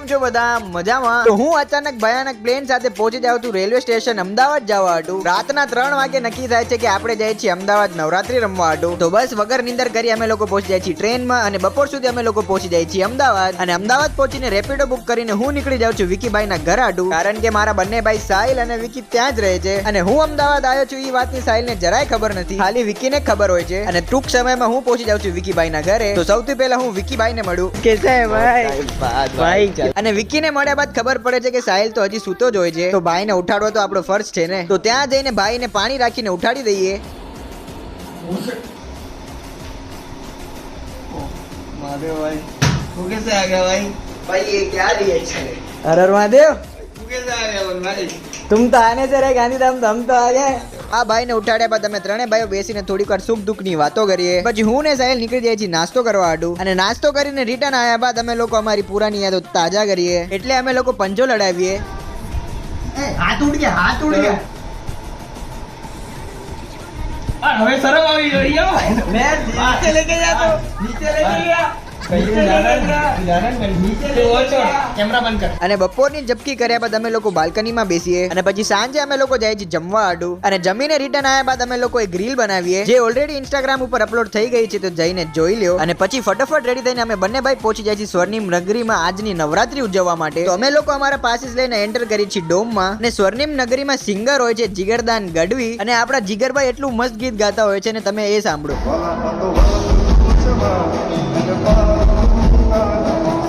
કેમ છો બધા? મજામાં? તો હું અચાનક ભયાનક પ્લેન સાથે પહોંચી જાઉં છું રેલવે સ્ટેશન અમદાવાદ જવા હતું. રાતના 3 વાગે નક્કી થાય છે કે આપણે જઈએ છીએ અમદાવાદ નવરાત્રી રમવા હતું. તો બસ વગર નીંદર કરી અમે લોકો પહોંચી જાય છીએ ટ્રેનમાં અને બપોર સુધી અમે લોકો પહોંચી જાય છીએ અમદાવાદ. અને અમદાવાદ પહોંચીને રેપિડો બુક કરીને હું નીકળી જાઉં છું વિકીભાઈ ના ઘર આટું, કારણ કે મારા બંને ભાઈ સાહિલ અને વિકી ત્યાં જ રહે છે. અને હું અમદાવાદ આવ્યો છું એ વાતની સાહિલને જરાય ખબર નથી, ખાલી વિકીને ખબર હોય છે. અને ટૂંક સમયમાં હું પહોંચી જાઉં છું વિકીભાઈ ના ઘરે. તો સૌથી પહેલા હું વિકીભાઈ ને મળું. કેસા હે ભાઈ? અને વિકીને મળ્યા બાદ ખબર પડે છે કે સાહિલ તો હજી સૂતો જ હોય છે, તો ભાઈને ઉઠાડવો તો આપણો ફર્જ છે ને. તો ત્યાં જઈને ભાઈને પાણી રાખીને ઉઠાડી દઈએ. महादेव भाई तू कैसे आ गया भाई? भाई ये क्या रिएक्शन है? हर महादेव, तू कैसे आ गया भाई? तुम तो आने से रहे गांधीधाम, तो हम तो आ गए. આ ભાઈને ઉઠાડ્યા બાદ અમે ત્રણે ભાઈઓ બેસીને થોડીક વાર સુખ દુઃખ ની વાતો કરીએ. પછી હું ને સાહિલ નીકળી જાય છીએ નાસ્તો કરવા આડું. અને નાસ્તો કરીને રિટર્ન આવ્યા બાદ અમે લોકો અમારી પુરાની યાદો તાજા કરીએ. એટલે અમે લોકો પંજો લડાવીએ. हाथ उड़ गया हमें शर्म आ गई मैं नीचे लेके जाता हूँ, नीचे लेके गया कैमरा बंद कर. અને બપોરની ઝપકી કર્યા બાદ અમે લોકો બાલ્કનીમાં બેસીએ. અને પછી સાંજે અમે લોકો જાય છીએ જમવા આડું. અને જમીને રિટર્ન આવ્યા બાદ અમે લોકો એક રીલ બનાવીએ, જે ઓલરેડી ઇન્સ્ટાગ્રામ ઉપર અપલોડ થઈ ગઈ છે, તો જઈને જોઈ લ્યો. અને પછી ફટાફટ રેડી થઈને અમે બંને ભાઈ પહોંચી જાય છીએ સ્વર્ણિમ નગરીમાં આજની નવરાત્રી ઉજવવા માટે. તો અમે લોકો અમારા પાસીસ લઈને એન્ટર કરી છીએ ડોમમાં. અને સ્વર્ણિમ નગરીમાં સિંગર હોય છે જીગરદાન ગઢવી, અને આપણા જીગરભાઈ એટલું મસ્ત ગીત ગાતા હોય છે ને, તમે એ સાંભળો.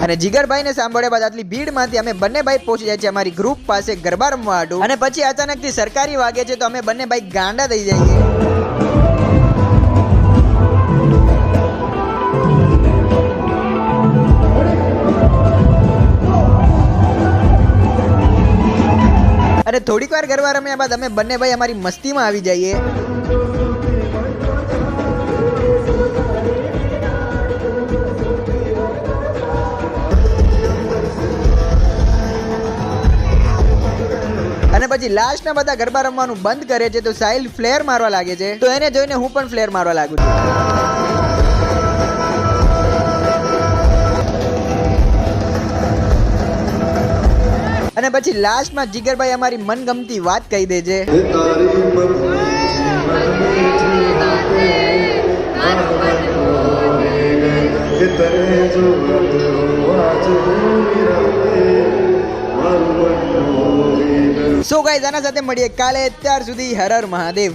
અને જીગરભાઈ ને સાંભળ્યા બાદ આટલી ભીડમાંથી અમે બંને ભાઈ પહોંચી જાય છે અમારી ગ્રુપ પાસે ગરબા રમવા હાટુ. અને પછી અચાનક થી સરકારી વાગે છે, તો અમે બંને ભાઈ ગાંડા થઈ જઈએ. અને થોડીક વાર ગરબા રમ્યા બાદ અમે બંને ભાઈ અમારી મસ્તીમાં આવી જઈએ. અને પછી લાસ્ટના બધા ગરબા રમવાનું બંધ કરે છે, તો સાહિલ ફ્લેર મારવા લાગે છે. તો એને જોઈને હું પણ ફ્લેર મારવા લાગુ છું. અને પછી લાસ્ટમાં જીગરભાઈ અમારી મનગમતી વાત કહી દે છે. સો ગાઈઝ, આના સાથે મળીએ કાલે. ત્યાર સુધી હર હર મહાદેવ.